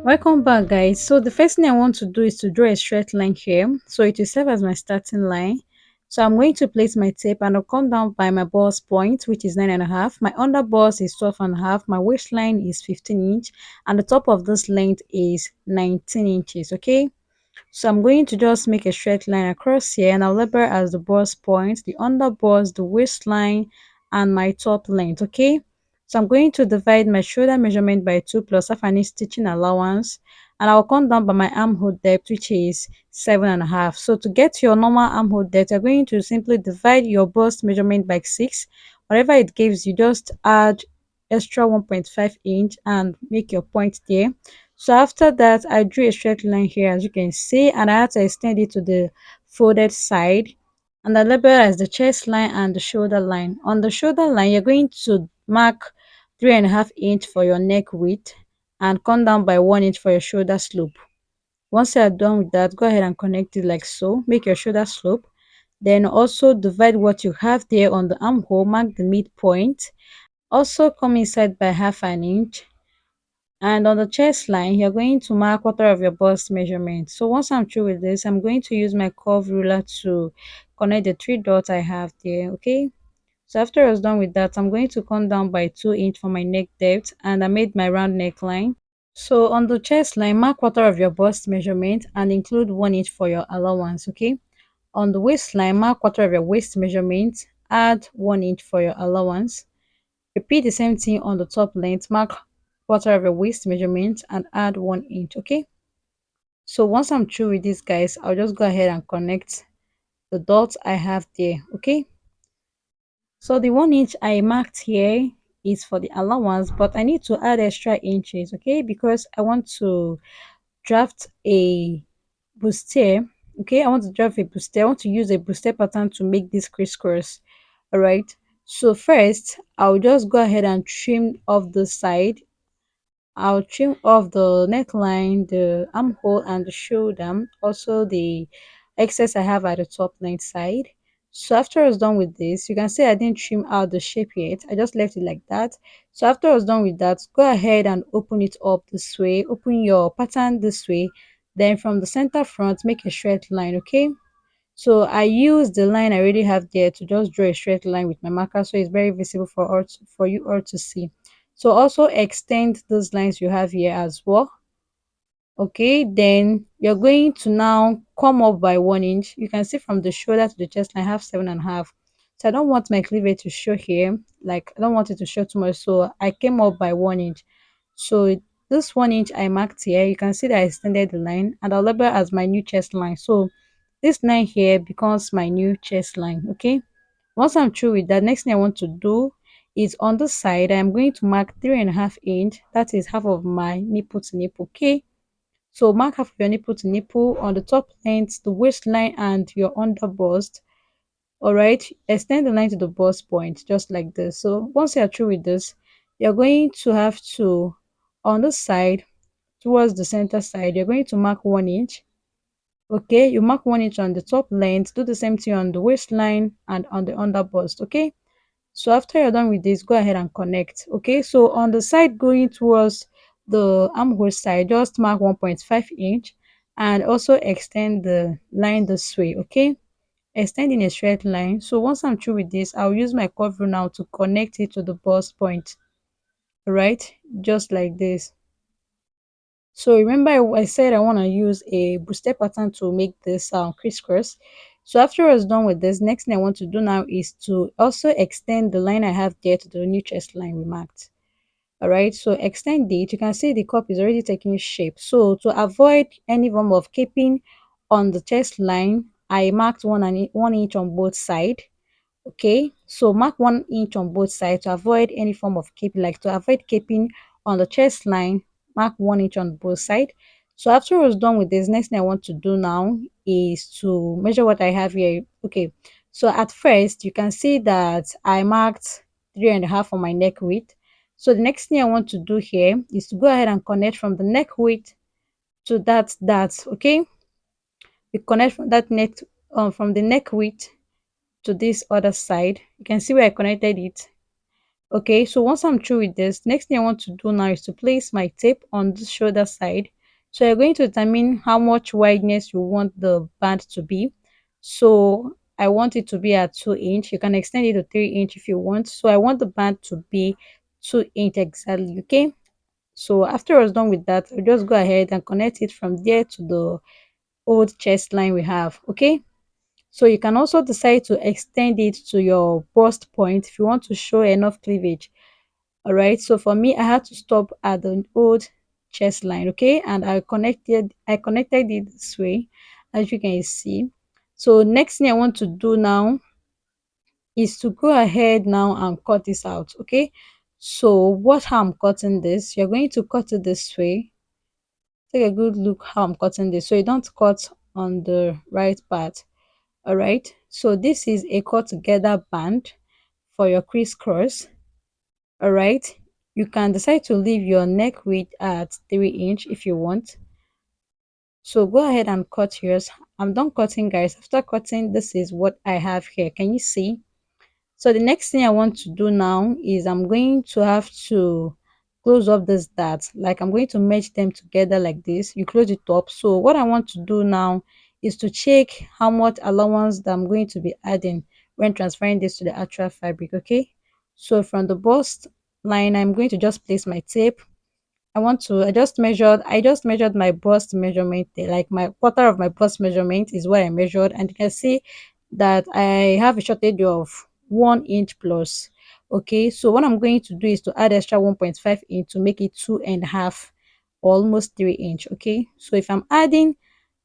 Welcome back, guys. So the first thing I want to do is to draw a straight line here. So it will serve as my starting line. So I'm going to place my tape and I'll come down by my bust point, which is 9.5. My under bust is 12.5. My waistline is 15 inch, and the top of this length is 19 inches. Okay. So I'm going to just make a straight line across here, and I'll label as the bust point, the under bust, the waistline, and my top length. Okay. So I'm going to divide my shoulder measurement by 2 plus half an inch stitching allowance, and I'll come down by my armhole depth, which is 7.5. So to get your normal armhole depth, you're going to simply divide your bust measurement by 6. Whatever it gives you, just add extra 1.5 inch and make your point there. So after that, I drew a straight line here, as you can see, and I had to extend it to the folded side, and I label as the chest line and the shoulder line. On the shoulder line, you're going to mark 3.5 inch for your neck width and come down by 1 inch for your shoulder slope. Once you are done with that, go ahead and connect it like so. Make your shoulder slope. Then also divide what you have there on the armhole, mark the midpoint. Also come inside by half an inch, and on the chest line, you're going to mark quarter of your bust measurement. So once I'm through with this, I'm going to use my curve ruler to connect the 3 dots I have there. Okay. So after I was done with that, I'm going to come down by 2 inch for my neck depth, and I made my round neckline. So on the chest line, mark quarter of your bust measurement and include 1 inch for your allowance. Okay. On the waistline, mark quarter of your waist measurement, add 1 inch for your allowance. Repeat the same thing on the top length, mark quarter of your waist measurement and add 1 inch. Okay. So once I'm through with this, guys, I'll just go ahead and connect the dots I have there. Okay. So the 1 inch I marked here is for the allowance, but I need to add extra inches. Okay, because I want to draft a bustier. Okay, I want to draft a bustier. I want to use a bustier pattern to make this crisscross. All right. So first, I'll just go ahead and trim off the side. I'll trim off the neckline, the armhole, and the shoulder, also the excess I have at the top length side. So after I was done with this, you can see I didn't trim out the shape yet. I just left it like that. So after I was done with that, go ahead and open it up this way. Open your pattern this way. Then from the center front, make a straight line, okay? So I use the line I already have there to just draw a straight line with my marker, so it's very visible for for you all to see. So also extend those lines you have here as well. Okay, then you're going to now come up by 1 inch. You can see from the shoulder to the chest line I have 7.5. So I don't want my cleavage to show here, like I don't want it to show too much, so I came up by 1 inch. So this 1 inch I marked here, you can see that I extended the line, and I'll label as my new chest line. So this line here becomes my new chest line. Okay, once I'm through with that, next thing I want to do is on the side I'm going to mark 3.5 inch. That is half of my nipple to nipple. Okay, so mark half of your nipple to nipple on the top length, the waistline, and your under bust. All right, extend the line to the bust point just like this. So once you're through with this, you're going to have to, on the side towards the center side, you're going to mark 1 inch. Okay, you mark 1 inch on the top length, do the same thing on the waistline and on the under bust. Okay, so after you're done with this, go ahead and connect. Okay, so on the side going towards the armhole side, just mark 1.5 inch and also extend the line this way. Okay, extend in a straight line. So once I'm through with this, I'll use my curve rule now to connect it to the bust point. All right, just like this. So remember I said I want to use a booster pattern to make this crisscross. So after I was done with this, next thing I want to do now is to also extend the line I have there to the new chest line we marked. All right, so extend it. You can see the cup is already taking shape. So to avoid any form of caping on the chest line, I marked 1 inch on both sides. Okay, so mark 1 inch on both sides to avoid any form of cape, like to avoid caping on the chest line. Mark 1 inch on both sides. So after I was done with this, next thing I want to do now is to measure what I have here. Okay, so at first you can see that I marked 3.5 on my neck width. So the next thing I want to do here is to go ahead and connect from the neck width to that. Okay, we connect from that neck from the neck width to this other side. You can see where I connected it. Okay, so once I'm through with this, next thing I want to do now is to place my tape on the shoulder side. So you're going to determine how much wideness you want the band to be. So I want it to be at 2 inch. You can extend it to 3 inch if you want. So I want the band to be 2 inch exactly. Okay. So after I was done with that, I'll just go ahead and connect it from there to the old chest line we have. Okay. So you can also decide to extend it to your bust point if you want to show enough cleavage. All right, so for me I had to stop at the old chest line. Okay, and I connected it this way, as you can see. So next thing I want to do now is to go ahead now and cut this out. Okay, so what how I'm cutting this, you're going to cut it this way. Take a good look how I'm cutting this so you don't cut on the right part. All right, so this is a cut together band for your crisscross. All right, you can decide to leave your neck width at 3 inch if you want. So go ahead and cut yours. I'm done cutting, guys. After cutting, this is what I have here. Can you see? So the next thing I want to do now is I'm going to have to close up this dart. Like I'm going to merge them together like this. You close it up. So what I want to do now is to check how much allowance that I'm going to be adding when transferring this to the actual fabric. Okay, so from the bust line, I'm going to just place my tape. I just measured my bust measurement there, like my quarter of my bust measurement is what I measured, and you can see that I have a shortage of 1 inch plus. Okay, so what I'm going to do is to add extra 1.5 inch to make it 2.5, almost 3 inch. Okay, so if I'm adding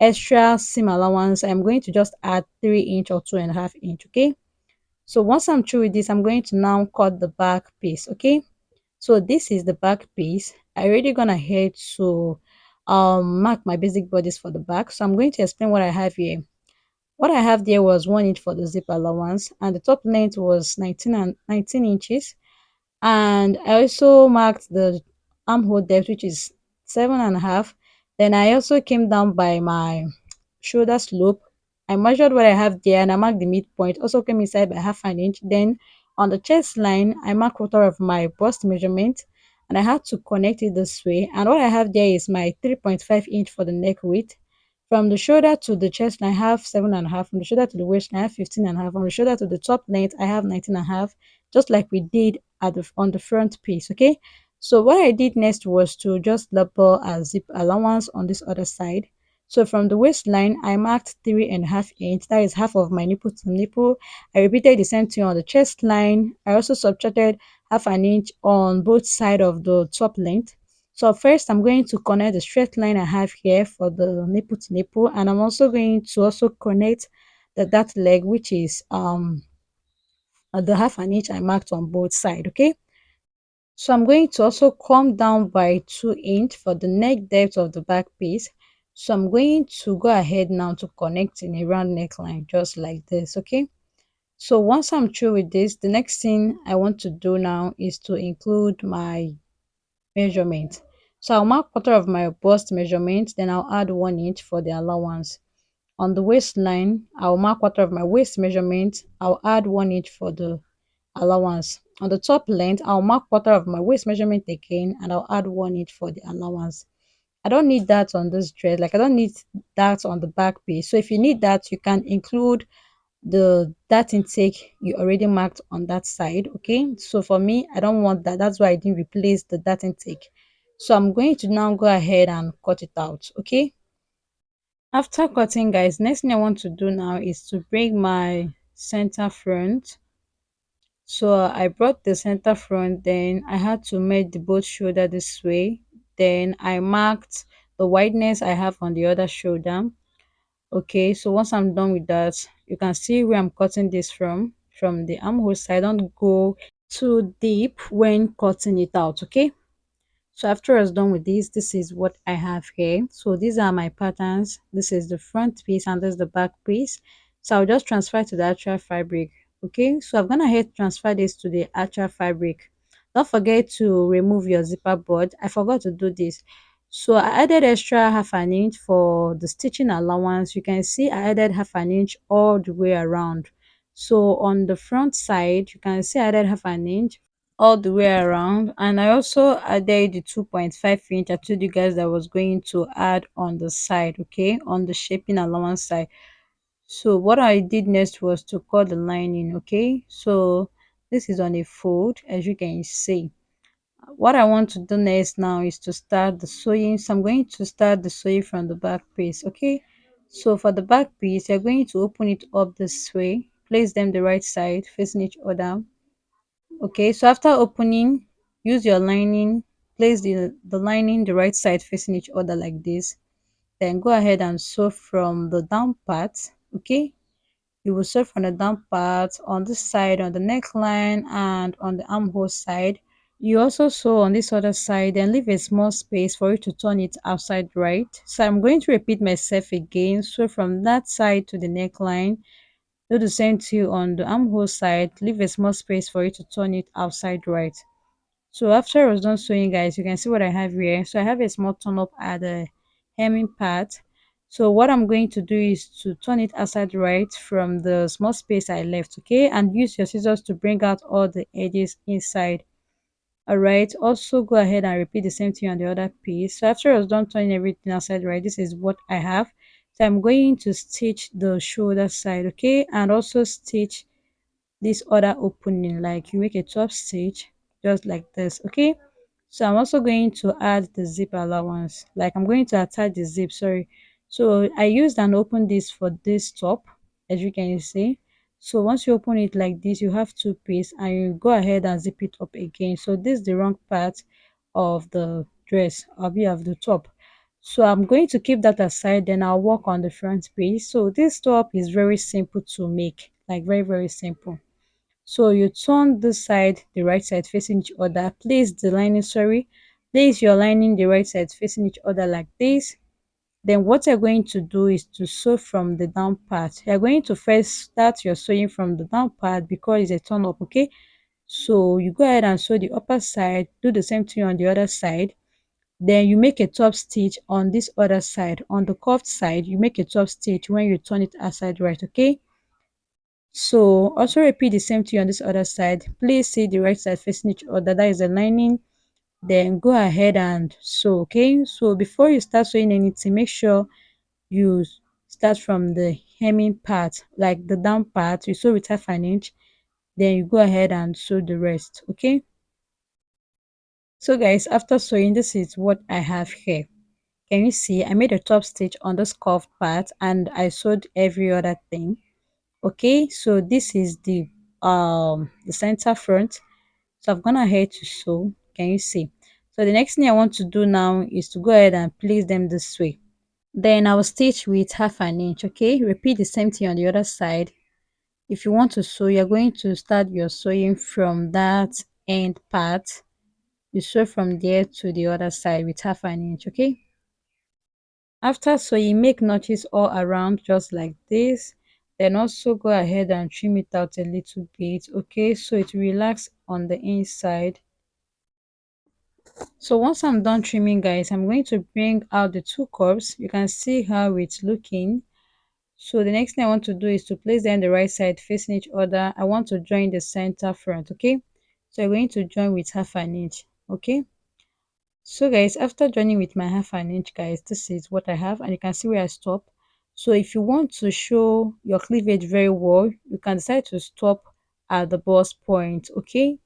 extra seam allowance, I'm going to just add 3 inch or 2.5 inch. Okay, so once I'm through with this, I'm going to now cut the back piece. Okay, so this is the back piece. I already gone ahead to mark my basic bodice for the back. So I'm going to explain what I have here. What I have there was 1 inch for the zip allowance, and the top length was 19 inches. And I also marked the armhole depth, which is 7.5. Then I also came down by my shoulder slope. I measured what I have there and I marked the midpoint. Also came inside by half an inch. Then on the chest line, I marked quarter of my bust measurement and I had to connect it this way. And what I have there is my 3.5 inch for the neck width. From the shoulder to the chest line, I have 7.5. From the shoulder to the waist line, I have 15.5. From the shoulder to the top length, I have 19.5, just like we did at on the front piece. Okay, so what I did next was to just label a zip allowance on this other side. So from the waistline, I marked 3.5 inch. That is half of my nipple to nipple. I repeated the same thing on the chest line. I also subtracted half an inch on both sides of the top length. So first, I'm going to connect the straight line I have here for the nipple to nipple, and I'm also going to also connect the that leg, which is the half an inch I marked on both sides. Okay, so I'm going to also come down by 2 inch for the neck depth of the back piece. So I'm going to go ahead now to connect in a round neckline just like this. Okay, so once I'm through with this, the next thing I want to do now is to include my measurement. So I'll mark quarter of my bust measurement, then I'll add 1 inch for the allowance. On the waistline, I'll mark quarter of my waist measurement. I'll add 1 inch for the allowance. On the top length, I'll mark quarter of my waist measurement again and I'll add 1 inch for the allowance. I don't need that on this dress, like I don't need that on the back piece. So if you need that, you can include the that intake you already marked on that side. Okay, so for me, I don't want that. That's why I didn't replace the that intake. So I'm going to now go ahead and cut it out. Okay, after cutting, guys, next thing I want to do now is to bring my center front. So I brought the center front, then I had to make the both shoulder this way. Then I marked the wideness I have on the other shoulder. Okay, so once I'm done with that, you can see where I'm cutting this from the armhole side. Don't go too deep when cutting it out. Okay, so after I was done with this is what I have here. So these are my patterns. This is the front piece and this is the back piece. So I'll just transfer to the actual fabric. Okay, so I'm gonna head transfer this to the actual fabric. Don't forget to remove your zipper board. I forgot to do this. So I added extra half an inch for the stitching allowance. You can see I added half an inch all the way around. So on the front side, you can see I added half an inch. all the way around. And I also added the 2.5 inch. I told you guys that I was going to add on the side, okay, on the shaping allowance side. So what I did next was to cut the lining, okay. So this is on a fold, as you can see. What I want to do next now is to start the sewing. So I'm going to start the sewing from the back piece, okay. So for the back piece, you're going to open it up this way, place them the right side facing each other. Okay, so after opening, use your lining, place the lining the right side facing each other like this. Then go ahead and sew from the down part. Okay, you will sew from the down part on this side, on the neckline, and on the armhole side. You also sew on this other side and leave a small space for you to turn it outside right. So I'm going to repeat myself again. Sew from that side to the neckline. Do the same thing on the armhole side. Leave a small space for you to turn it outside right. So after I was done sewing, guys, you can see what I have here. So I have a small turn up at the hemming part. So what I'm going to do is to turn it outside right from the small space I left, okay, and use your scissors to bring out all the edges inside. All right, also go ahead and repeat the same thing on the other piece. So after I was done turning everything outside right, this is what I have. So I'm going to stitch the shoulder side, okay, and also stitch this other opening, like you make a top stitch just like this, okay. So I'm also going to add the zip allowance, like I'm going to attach the zip, sorry. So I used and opened this for this top, as you can see. So once you open it like this, you have two pieces and you go ahead and zip it up again. So this is the wrong part of the dress, of you have the top. So I'm going to keep that aside, then I'll work on the front piece. So this top is very simple to make, like very simple. So you turn this side, the right side facing each other. Place the lining, sorry, place your lining the right side facing each other like this. Then what you're going to do is to sew from the down part. You're going to first start your sewing from the down part because it's a turn up, okay. So you go ahead and sew the upper side, do the same thing on the other side. Then you make a top stitch on this other side. On the curved side, you make a top stitch when you turn it outside right, okay. So also repeat the same thing on this other side. Please see the right side facing each other, that is the lining. Then go ahead and sew, okay. So before you start sewing anything, make sure you start from the hemming part, like the down part. You sew with 1/2 inch, then you go ahead and sew the rest, okay. So guys, after sewing, this is what I have here. Can you see I made a top stitch on this curved part and I sewed every other thing, okay. So this is the center front. So I've gone ahead to sew. Can you see? So the next thing I want to do now is to go ahead and place them this way. Then I will stitch with 1/2 inch, okay. Repeat the same thing on the other side. If you want to sew, you're going to start your sewing from that end part. You sew from there to the other side with 1/2 inch, okay. After sewing, make notches all around just like this. Then also go ahead and trim it out a little bit, okay, so it relax on the inside. So once I'm done trimming, guys, I'm going to bring out the two curves. You can see how it's looking. So the next thing I want to do is to place them the right side facing each other. I want to join the center front, okay. So I'm going to join with 1/2 inch, okay. So guys, after joining with my 1/2 inch, guys, this is what I have and you can see where I stop. So if you want to show your cleavage very well, you can decide to stop at the bust point, okay,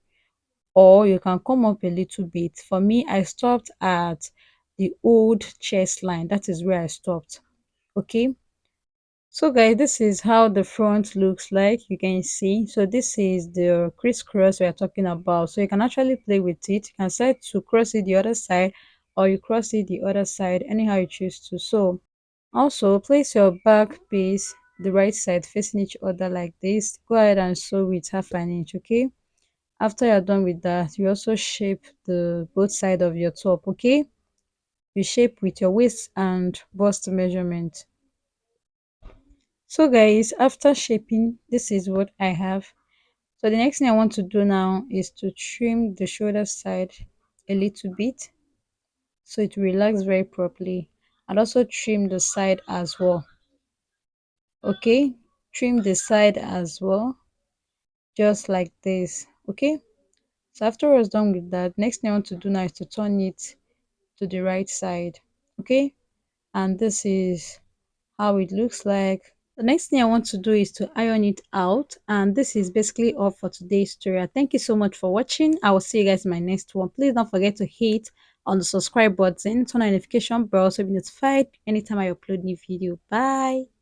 or you can come up a little bit. For me, I stopped at the old chest line. That is where I stopped, okay. So guys, this is how the front looks like. You can see, so this is the crisscross we are talking about. So you can actually play with it. You can set to cross it the other side or you cross it the other side, anyhow you choose to. So also place your back piece the right side facing each other like this. Go ahead and sew with 1/2 inch, okay. After you're done with that, you also shape the both side of your top, okay. You shape with your waist and bust measurement. So guys, after shaping, this is what I have. So the next thing I want to do now is to trim the shoulder side a little bit so it relax very properly, and also trim the side as well, okay. Trim the side as well, just like this, okay. So after I was done with that, next thing I want to do now is to turn it to the right side. Okay, and this is how it looks like. The next thing I want to do is to iron it out, and this is basically all for today's tutorial. Thank you so much for watching. I will see you guys in my next one. Please don't forget to hit on the subscribe button, turn on notification bell so you'll be notified anytime I upload new video. Bye.